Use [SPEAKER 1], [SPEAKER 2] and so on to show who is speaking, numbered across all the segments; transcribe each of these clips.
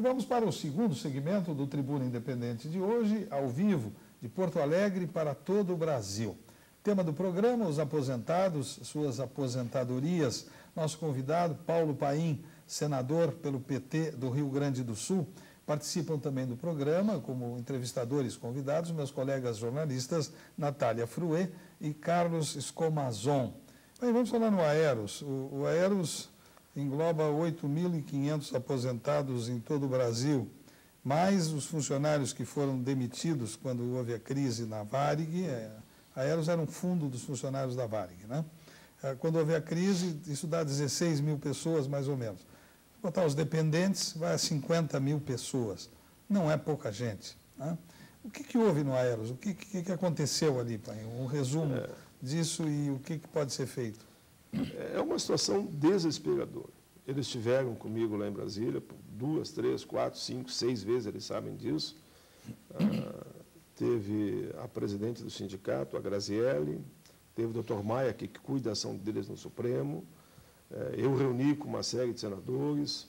[SPEAKER 1] vamos para o segundo segmento do Tribuna Independente de hoje, ao vivo, de Porto Alegre para todo o Brasil. Tema do programa, os aposentados, suas aposentadorias. Nosso convidado, Paulo Paim, senador pelo PT do Rio Grande do Sul. Participam também do programa, como entrevistadores convidados, meus colegas jornalistas Natália Fruê e Carlos Escomazon. Bem, vamos falar no Aeros. O Aeros engloba 8.500 aposentados em todo o Brasil, mais os funcionários que foram demitidos quando houve a crise na Varig. A Aeros era um fundo dos funcionários da Varig, né? Quando houve a crise, isso dá 16 mil pessoas, mais ou menos. Se botar os dependentes, vai a 50 mil pessoas. Não é pouca gente, né? O que houve no Aeros? O que aconteceu ali, Paim? Um resumo disso e o que pode ser feito.
[SPEAKER 2] É uma situação desesperadora. Eles estiveram comigo lá em Brasília por 2, 3, 4, 5, 6 vezes, eles sabem disso. Teve a presidente do sindicato, a Graziele, teve o doutor Maia, que cuida da ação deles no Supremo. Eu reuni com uma série de senadores.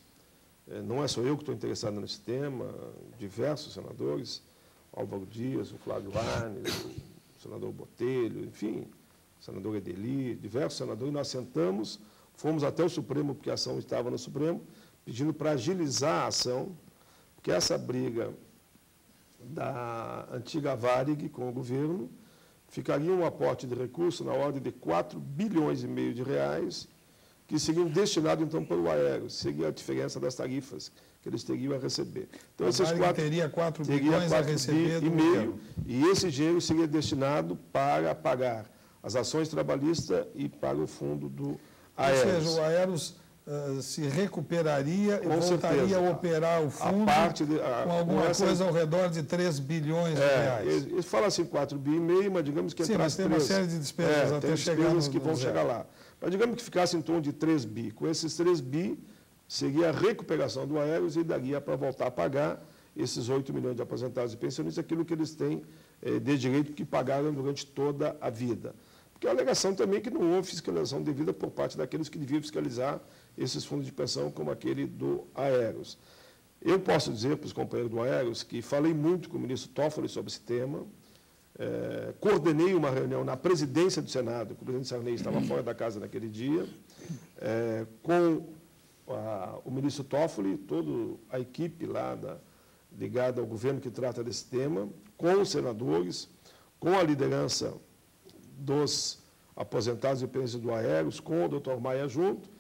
[SPEAKER 2] Não é só eu que estou interessado nesse tema, diversos senadores, Álvaro Dias, o Flávio Arnes, o senador Botelho, enfim, o senador Edeli, diversos senadores. Nós sentamos, fomos até o Supremo, porque a ação estava no Supremo, pedindo para agilizar a ação, porque essa briga da antiga Varig com o governo ficaria um aporte de recursos na ordem de 4,5 bilhões de reais, que seriam destinados, então, para o Aeros. Seria a diferença das tarifas que eles teriam a receber. Então,
[SPEAKER 1] esses 4 teria 4 bilhões a receber
[SPEAKER 2] e meio, e esse dinheiro seria destinado para pagar as ações trabalhistas e para o fundo do Aeros.
[SPEAKER 1] Ou seja, o Aeros se recuperaria e voltaria a operar o fundo com alguma coisa ao redor de 3 bilhões de reais.
[SPEAKER 2] Ele fala assim 4,5 bilhões, mas digamos que...
[SPEAKER 1] Sim, mas tem uma série de despesas até chegar
[SPEAKER 2] que vão chegar lá. Mas digamos que ficasse em torno de 3 bi. Com esses 3 bi, seria a recuperação do Aeros e daria para voltar a pagar esses 8 milhões de aposentados e pensionistas, aquilo que eles têm de direito que pagaram durante toda a vida. Porque a alegação também é que não houve fiscalização devida por parte daqueles que deviam fiscalizar esses fundos de pensão, como aquele do Aeros. Eu posso dizer para os companheiros do Aeros que falei muito com o ministro Toffoli sobre esse tema, coordenei uma reunião na presidência do Senado, que o presidente Sarney estava fora da casa naquele dia, com o ministro Toffoli, toda a equipe lá ligada ao governo que trata desse tema, com os senadores, com a liderança dos aposentados e pensionistas do Aeros, com o doutor Maia junto,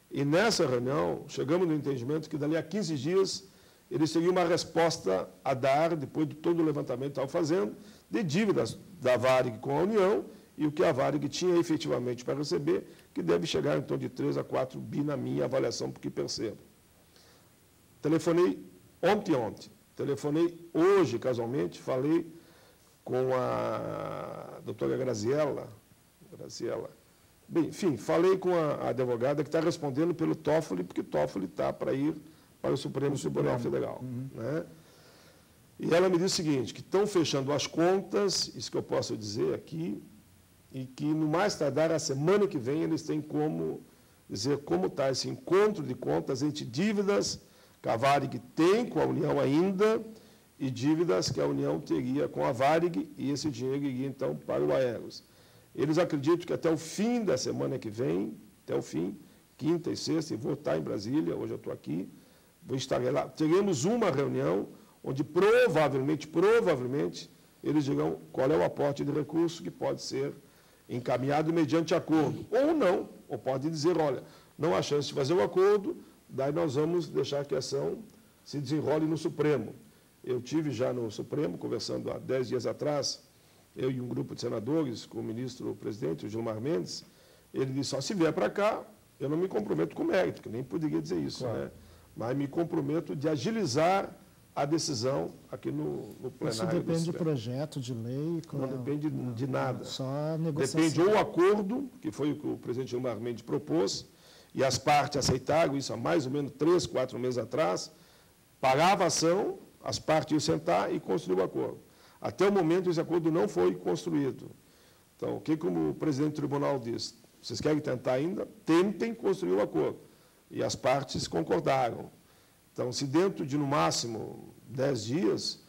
[SPEAKER 2] e nessa reunião chegamos no entendimento que dali a 15 dias eles teriam uma resposta a dar, depois de todo o levantamento que estavam fazendo, de dívidas da Varig com a União e o que a Varig tinha efetivamente para receber, que deve chegar em torno de 3 a 4 bi na minha avaliação, porque percebo. Telefonei ontem, telefonei hoje, casualmente, falei com a doutora Graziella. Bem, enfim, falei com a advogada que está respondendo pelo Toffoli, porque Toffoli está para ir para o Supremo Tribunal Federal. Né? E ela me disse o seguinte, que estão fechando as contas, isso que eu posso dizer aqui, e que no mais tardar a semana que vem eles têm como dizer como está esse encontro de contas entre dívidas que a Varig tem com a União ainda e dívidas que a União teria com a Varig, e esse dinheiro iria então para o Aeros. Eles acreditam que até o fim da semana que vem, até o fim, quinta e sexta, e vou estar em Brasília, hoje eu estou aqui, vou estar lá, teremos uma reunião onde provavelmente, eles dirão qual é o aporte de recurso que pode ser encaminhado mediante acordo, ou não, ou pode dizer, olha, não há chance de fazer o acordo, daí nós vamos deixar que a ação se desenrole no Supremo. Eu tive já no Supremo, conversando há 10 dias atrás, eu e um grupo de senadores, com o ministro-presidente, o Gilmar Mendes, ele disse, se vier para cá, eu não me comprometo com mérito, que nem poderia dizer isso, claro, né? Mas me comprometo de agilizar a decisão aqui no plenário.
[SPEAKER 3] Isso depende de projeto de lei?
[SPEAKER 2] Não depende de nada.
[SPEAKER 3] Só negociação.
[SPEAKER 2] Depende ou acordo, que foi o que o presidente Gilmar Mendes propôs, e as partes aceitaram isso há mais ou menos 3, 4 meses atrás, parava a ação, as partes iam sentar e construir o acordo. Até o momento, esse acordo não foi construído. Então, o que como o presidente do tribunal disse? Vocês querem tentar ainda? Tentem construir o acordo. E as partes concordaram. Então, se dentro de, no máximo, 10 dias,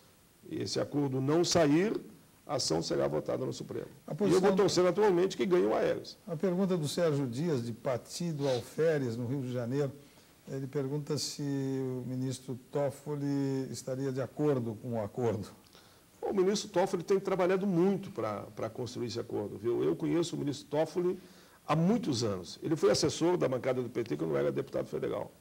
[SPEAKER 2] esse acordo não sair, a ação será votada no Supremo. E eu vou torcer naturalmente que ganhe o Aeres.
[SPEAKER 1] A pergunta do Sérgio Dias, de Pati do Alferes, no Rio de Janeiro, ele pergunta se o ministro Toffoli estaria de acordo com o acordo.
[SPEAKER 2] O ministro Toffoli tem trabalhado muito para construir esse acordo, viu? Eu conheço o ministro Toffoli há muitos anos. Ele foi assessor da bancada do PT quando era deputado federal.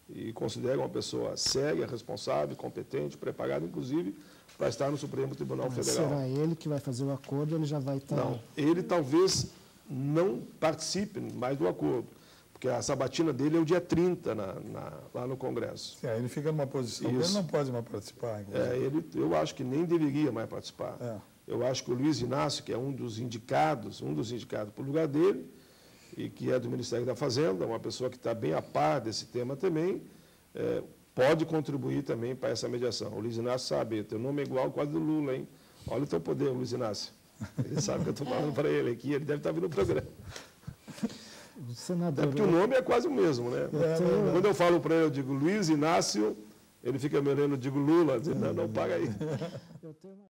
[SPEAKER 2] E considero uma pessoa séria, responsável, competente, preparada, inclusive, para estar no Supremo Tribunal Federal.
[SPEAKER 3] Será ele que vai fazer o acordo ou ele já vai estar...
[SPEAKER 2] Não, ele talvez não participe mais do acordo, porque a sabatina dele é o dia 30 lá no Congresso.
[SPEAKER 1] Ele fica numa posição, ele não pode mais participar.
[SPEAKER 2] Eu acho que nem deveria mais participar. Eu acho que o Luiz Inácio, que é um dos indicados para o lugar dele, e que é do Ministério da Fazenda, uma pessoa que está bem a par desse tema também, pode contribuir também para essa mediação. O Luiz Inácio sabe, teu nome é igual quase do Lula, hein? Olha o teu poder, Luiz Inácio. Ele sabe que eu estou falando para ele aqui, ele deve estar vindo no programa.
[SPEAKER 3] Senador,
[SPEAKER 2] porque o nome é quase o mesmo, né? Quando eu falo para ele, eu digo Luiz Inácio, ele fica me olhando, eu digo Lula, não paga aí.